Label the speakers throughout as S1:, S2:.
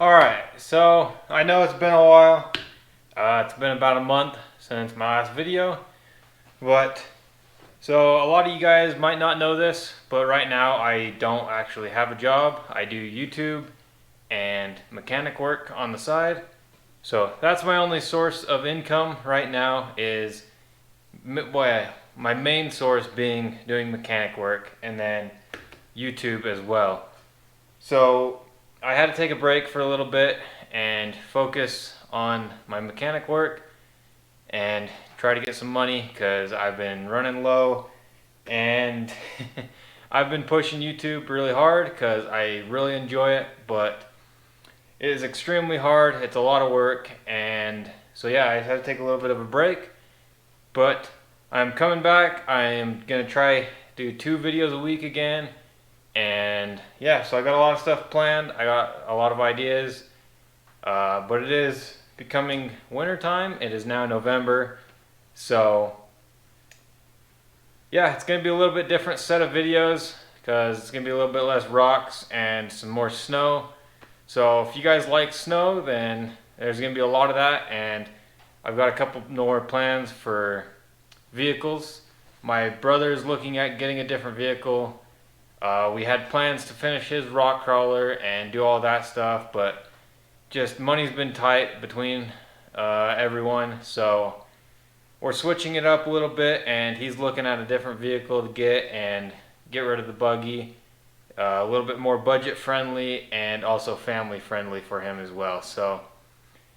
S1: Alright, so I know it's been a while. It's been about a month since my last video. But, so a lot of you guys might not know this, but right now I don't actually have a job. I do YouTube and mechanic work on the side. So that's my only source of income right now, is my main source being doing mechanic work and then YouTube as well. So I had to take a break for a little bit and focus on my mechanic work and try to get some money because I've been running low, and I've been pushing YouTube really hard because I really enjoy it, but it is extremely hard. It's a lot of work, and so yeah, I had to take a little bit of a break, but I'm coming back. I am gonna try do 2 videos a week again. And yeah, so I got a lot of stuff planned. I got a lot of ideas, but it is becoming winter time. It is now November, so yeah, it's gonna be a little bit different set of videos because it's gonna be a little bit less rocks and some more snow. So if you guys like snow, then there's gonna be a lot of that, and I've got a couple more plans for vehicles. My brother's looking at getting a different vehicle. We had plans to finish his rock crawler and do all that stuff, but just money's been tight between everyone, so we're switching it up a little bit, and he's looking at a different vehicle to get rid of the buggy. A little bit more budget friendly and also family friendly for him as well. So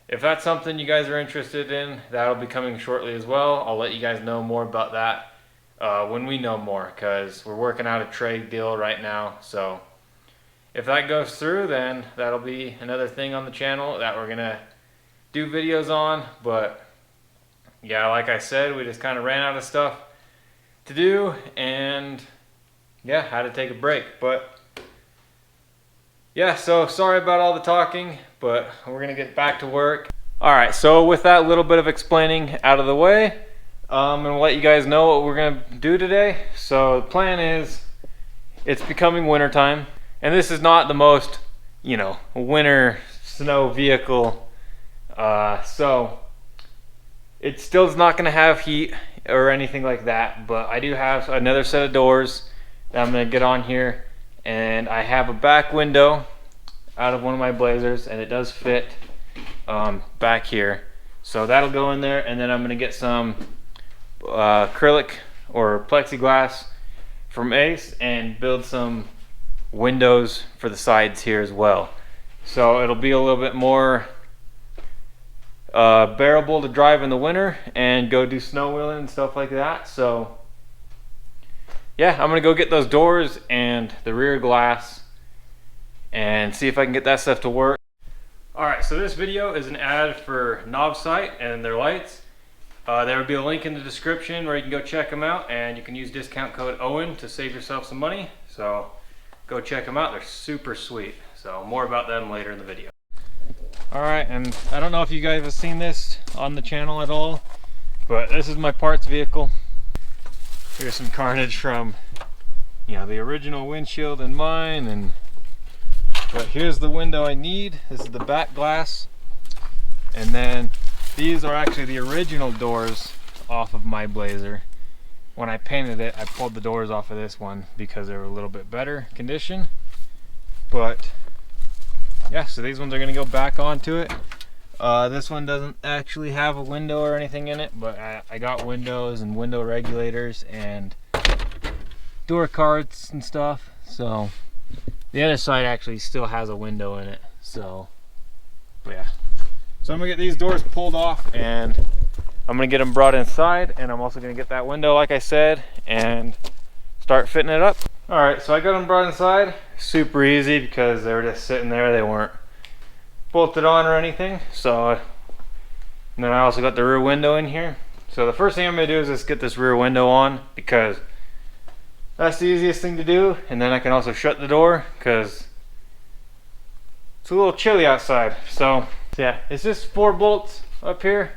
S1: if that's something you guys are interested in, that'll be coming shortly as well. I'll let you guys know more about that when we know more, because we're working out a trade deal right now. So if that goes through, then that'll be another thing on the channel that we're gonna do videos on. But yeah, like I said, we just kind of ran out of stuff to do, and yeah, had to take a break. But yeah, so sorry about all the talking, but we're gonna get back to work. Alright, so with that little bit of explaining out of the way, I'm gonna let you guys know what we're gonna do today. So the plan is, it's becoming winter time, and this is not the most, winter snow vehicle. So it still is not gonna have heat or anything like that, but I do have another set of doors that I'm gonna get on here, and I have a back window out of one of my Blazers, and it does fit back here. So that'll go in there, and then I'm gonna get some acrylic or plexiglass from Ace and build some windows for the sides here as well. So it'll be a little bit more bearable to drive in the winter and go do snow wheeling and stuff like that. So yeah, I'm gonna go get those doors and the rear glass and see if I can get that stuff to work. Alright, so this video is an ad for Novsight and their lights. There will be a link in the description where you can go check them out, and you can use discount code Owen to save yourself some money. So go check them out. They're super sweet. So more about them later in the video. Alright, and I don't know if you guys have seen this on the channel at all, but this is my parts vehicle. Here's some carnage from the original windshield and mine, but here's the window I need. This is the back glass, and then these are actually the original doors off of my Blazer. When I painted it, I pulled the doors off of this one because they were a little bit better condition. But yeah, so these ones are gonna go back onto it. This one doesn't actually have a window or anything in it, but I got windows and window regulators and door cards and stuff. So the other side actually still has a window in it. So yeah. So I'm gonna get these doors pulled off, and I'm gonna get them brought inside, and I'm also gonna get that window like I said and start fitting it up. Alright, so I got them brought inside. Super easy because they were just sitting there. They weren't bolted on or anything. So, and then I also got the rear window in here. So the first thing I'm gonna do is just get this rear window on, because that's the easiest thing to do, and then I can also shut the door because it's a little chilly outside. So yeah, it's just 4 bolts up here,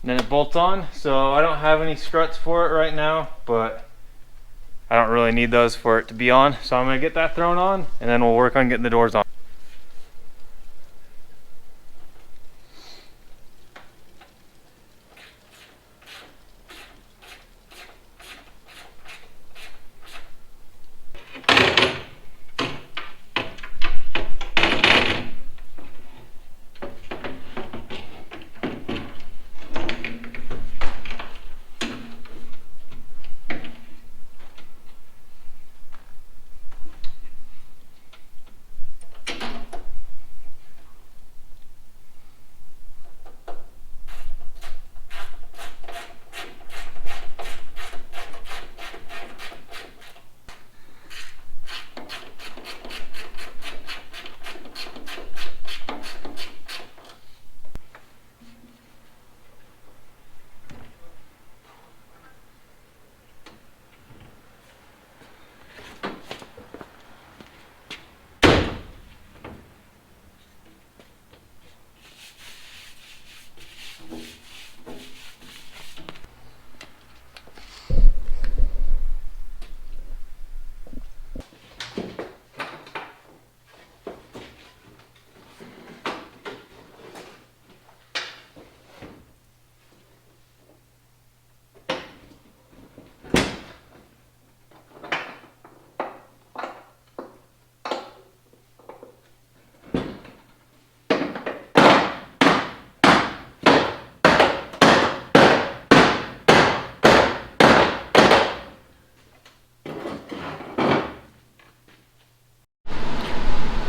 S1: and then it bolts on. So I don't have any struts for it right now, but I don't really need those for it to be on. So I'm gonna get that thrown on, and then we'll work on getting the doors on.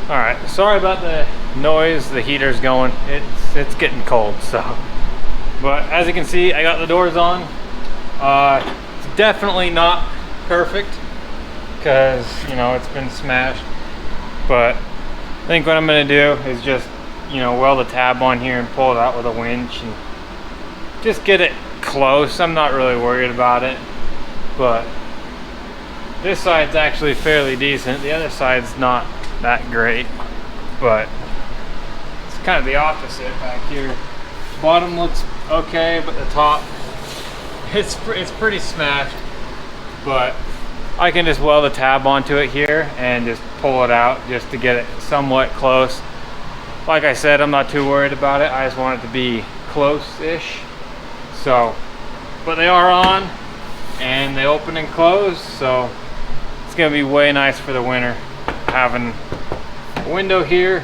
S1: All right, sorry about the noise. The heater's going. It's getting cold, so. But as you can see, I got the doors on. It's definitely not perfect because, you know, it's been smashed. But I think what I'm gonna do is just, you know, weld a tab on here and pull it out with a winch and just get it close. I'm not really worried about it, but this side's actually fairly decent. The other side's not that great, but it's kind of the opposite back here. Bottom looks okay, but the top, it's pretty smashed. But I can just weld a tab onto it here and just pull it out just to get it somewhat close. Like I said, I'm not too worried about it. I just want it to be close-ish. So, but they are on and they open and close, so it's gonna be way nice for the winter having a window here.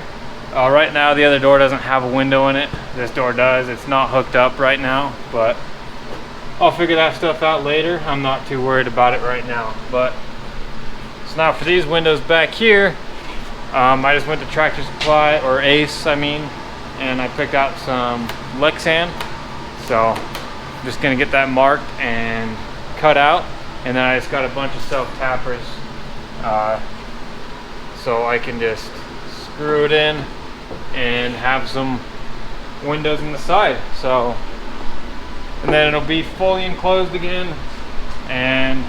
S1: Right now the other door doesn't have a window in it. This door does. It's not hooked up right now, but I'll figure that stuff out later. I'm not too worried about it right now. But so now for these windows back here, I just went to Tractor Supply, or Ace I mean, and I picked out some Lexan. So I'm just gonna get that marked and cut out, and then I just got a bunch of self-tappers so I can just screw it in and have some windows in the side. So, and then it'll be fully enclosed again, and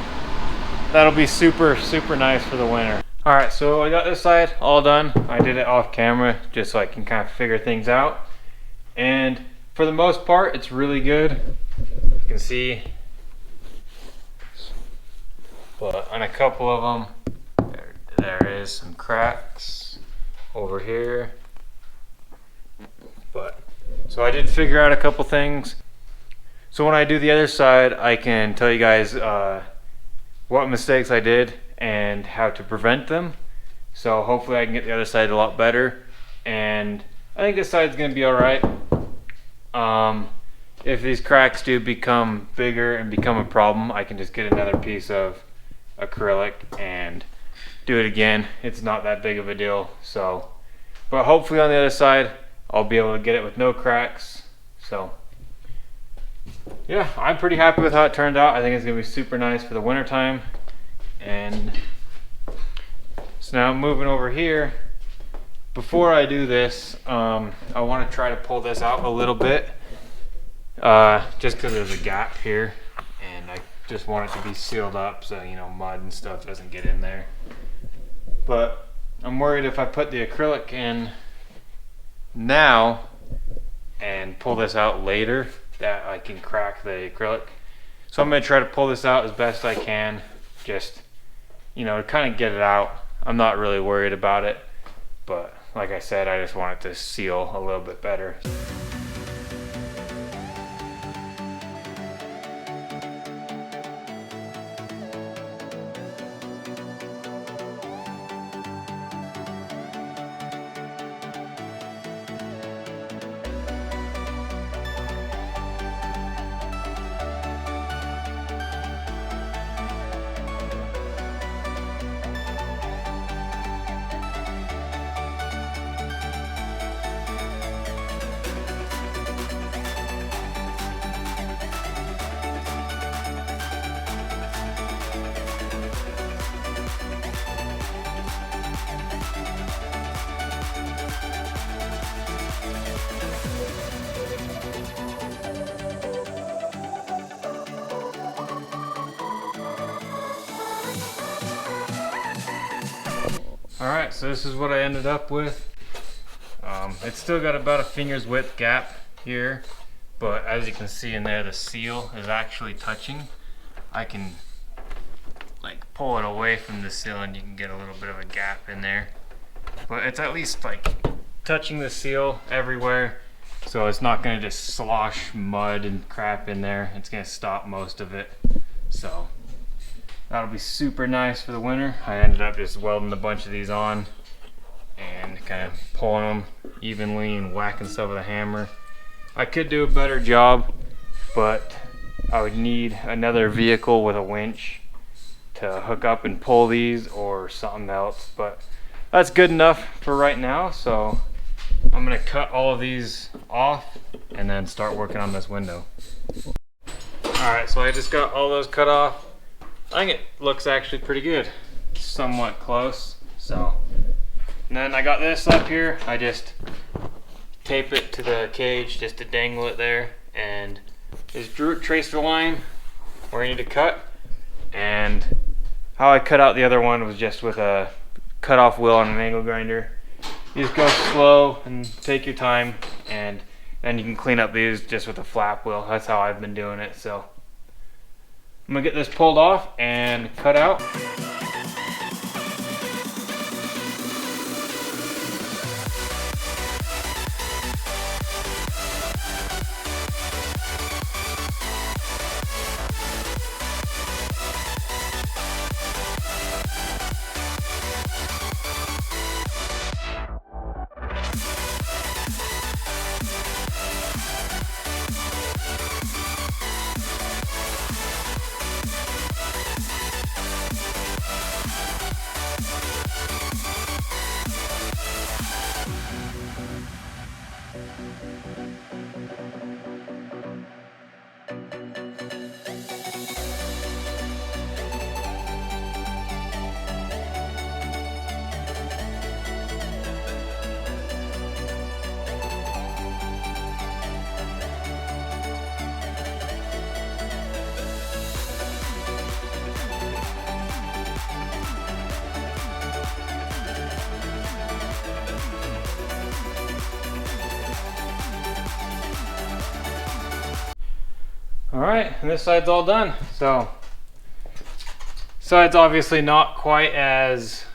S1: that'll be super nice for the winter. All right, so I got this side all done. I did it off camera just so I can kind of figure things out, and for the most part it's really good. You can see, but on a couple of them there is some cracks over here. But so I did figure out a couple things. So when I do the other side, I can tell you guys what mistakes I did and how to prevent them. So hopefully I can get the other side a lot better. And I think this side's gonna be all right. If these cracks do become bigger and become a problem, I can just get another piece of acrylic and do it again. It's not that big of a deal. So, but hopefully on the other side I'll be able to get it with no cracks. So yeah, I'm pretty happy with how it turned out. I think it's gonna be super nice for the winter time. And so now moving over here, before I do this, I want to try to pull this out a little bit, just because there's a gap here, and I just want it to be sealed up so, you know, mud and stuff doesn't get in there. But I'm worried if I put the acrylic in now and pull this out later that I can crack the acrylic. So I'm going to try to pull this out as best I can, just, you know, to kind of get it out. I'm not really worried about it, but like I said, I just want it to seal a little bit better. Alright, so this is what I ended up with. It's still got about a finger's width gap here, but as you can see in there, the seal is actually touching. I can like pull it away from the seal and you can get a little bit of a gap in there, but it's at least like touching the seal everywhere, so it's not going to just slosh mud and crap in there. It's going to stop most of it, so that'll be super nice for the winter. I ended up just welding a bunch of these on and kind of pulling them evenly and whacking stuff with a hammer. I could do a better job, but I would need another vehicle with a winch to hook up and pull these or something else. But that's good enough for right now. So I'm gonna cut all of these off and then start working on this window. Alright, so I just got all those cut off. I think it looks actually pretty good. Somewhat close. So, and then I got this up here. I just tape it to the cage just to dangle it there, and just trace the line where I need to cut. And how I cut out the other one was just with a cut-off wheel on an angle grinder. You just go slow and take your time, and then you can clean up these just with a flap wheel. That's how I've been doing it. So I'm gonna get this pulled off and cut out. Alright, and this side's all done. So, side's obviously not quite as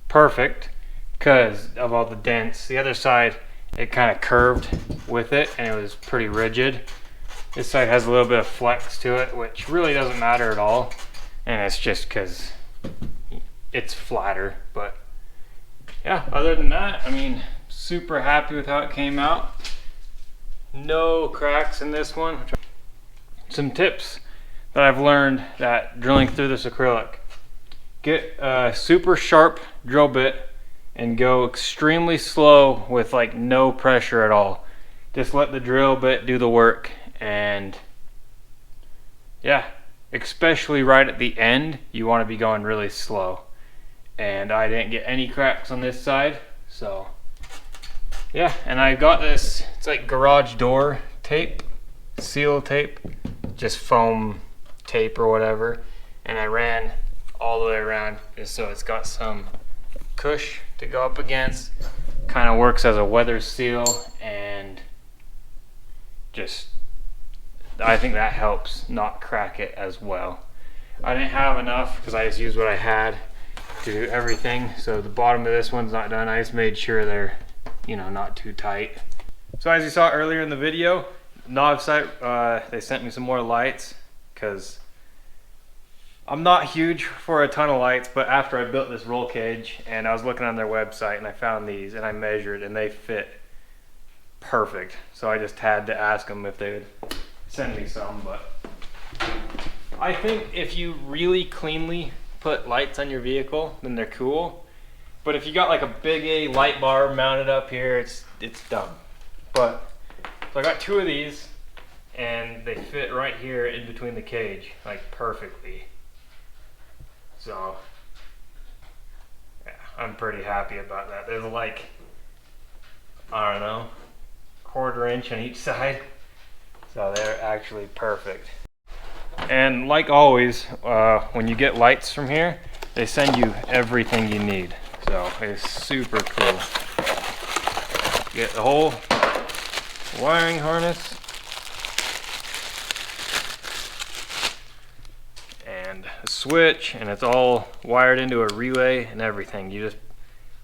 S1: perfect because of all the dents. The other side, it kind of curved with it and it was pretty rigid. This side has a little bit of flex to it, which really doesn't matter at all. And it's just because it's flatter. But yeah, other than that, I mean, super happy with how it came out. No cracks in this one. Some tips that I've learned that drilling through this acrylic. Get a super sharp drill bit and go extremely slow with like no pressure at all. Just let the drill bit do the work, and yeah, especially right at the end, you want to be going really slow. And I didn't get any cracks on this side, so yeah. And I got this, it's like garage door tape, seal tape, just foam tape or whatever, and I ran all the way around just so it's got some cush to go up against. Kind of works as a weather seal, and just I think that helps not crack it as well. I didn't have enough because I just used what I had to do everything, so the bottom of this one's not done. I just made sure they're, you know, not too tight. So as you saw earlier in the video, Novsight, they sent me some more lights because I'm not huge for a ton of lights, but after I built this roll cage and I was looking on their website and I found these and I measured and they fit perfect. So I just had to ask them if they would send me some. But I think if you really cleanly put lights on your vehicle, then they're cool. But if you got like a big A light bar mounted up here, it's dumb. But so I got two of these and they fit right here in between the cage, like perfectly. So yeah, I'm pretty happy about that. There's like, I don't know, 1/4 inch on each side. So they're actually perfect. And like always, when you get lights from here, they send you everything you need. So it's super cool. Get the whole wiring harness and a switch, and it's all wired into a relay and everything. You just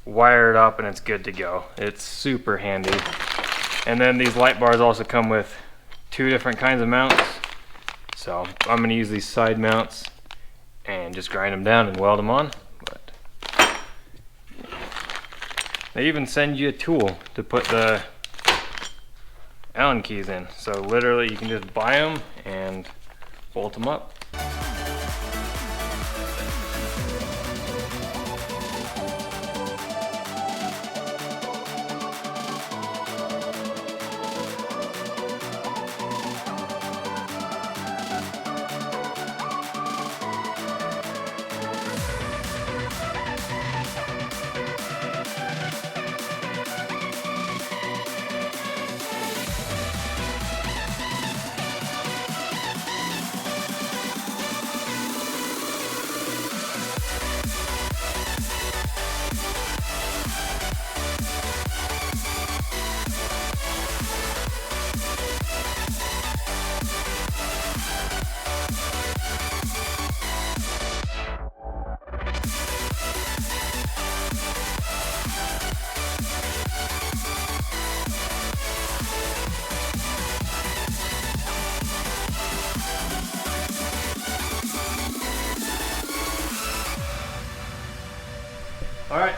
S1: wire it up and it's good to go. It's super handy. And then these light bars also come with 2 different kinds of mounts. So I'm going to use these side mounts and just grind them down and weld them on. But they even send you a tool to put the Allen keys in. So literally you can just buy them and bolt them up.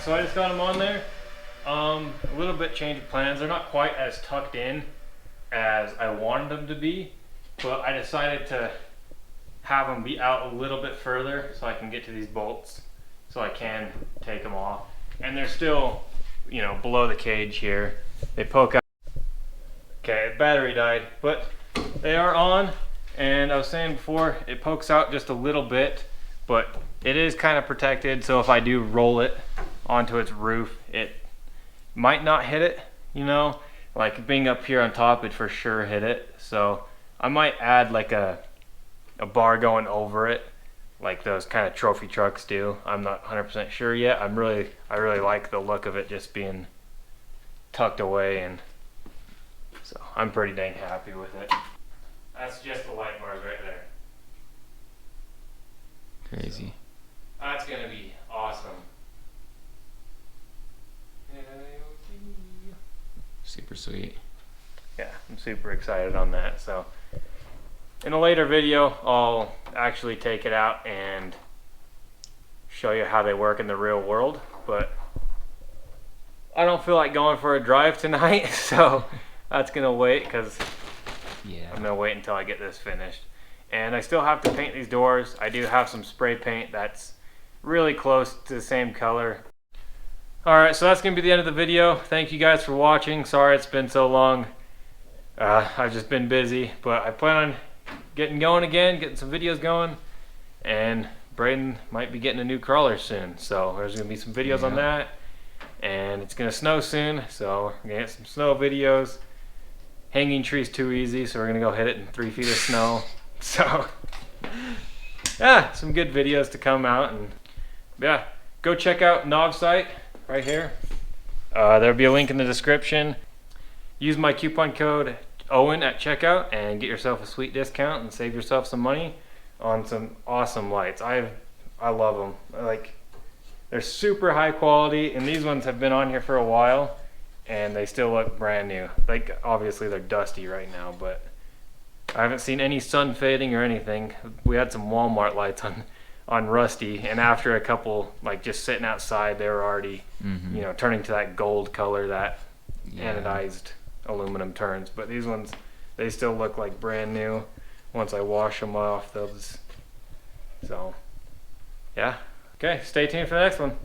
S1: so I just got them on there. A little bit change of plans. They're not quite as tucked in as I wanted them to be, but I decided to have them be out a little bit further so I can get to these bolts, so I can take them off. And they're still, you know, below the cage here. They poke out. Okay, battery died, but they are on. And I was saying before, it pokes out just a little bit, but it is kind of protected. So if I do roll it onto its roof, it might not hit it, you know, like being up here on top, it for sure hit it. So I might add like a bar going over it, like those kind of trophy trucks do. I'm not 100% sure yet. I really like the look of it just being tucked away, and so I'm pretty dang happy with it. That's just the light bars right there.
S2: Crazy.
S1: So, that's gonna be awesome.
S2: Super sweet.
S1: Yeah, I'm super excited on that. So in a later video, I'll actually take it out and show you how they work in the real world, but I don't feel like going for a drive tonight, so that's gonna wait, because I'm gonna wait until I get this finished. And I still have to paint these doors. I do have some spray paint that's really close to the same color. Alright, so that's gonna be the end of the video. Thank you guys for watching. Sorry it's been so long. I've just been busy, but I plan on getting going again, getting some videos going, and Braden might be getting a new crawler soon, so there's gonna be some videos on that. And it's gonna snow soon, so we're gonna get some snow videos. Hanging tree's too easy, so we're gonna go hit it in 3 feet of snow. So yeah, some good videos to come out. And yeah, go check out Novsight right here. There'll be a link in the description. Use my coupon code Owen at checkout and get yourself a sweet discount and save yourself some money on some awesome lights. I love them. Like, they're super high quality, and these ones have been on here for a while and they still look brand new. Like, obviously they're dusty right now, but I haven't seen any sun fading or anything. We had some Walmart lights on rusty, and after a couple, like, just sitting outside, they were already you know, turning to that gold color that anodized aluminum turns. But these ones, they still look like brand new. Once I wash them off, they'll just, so yeah. Okay, stay tuned for the next one.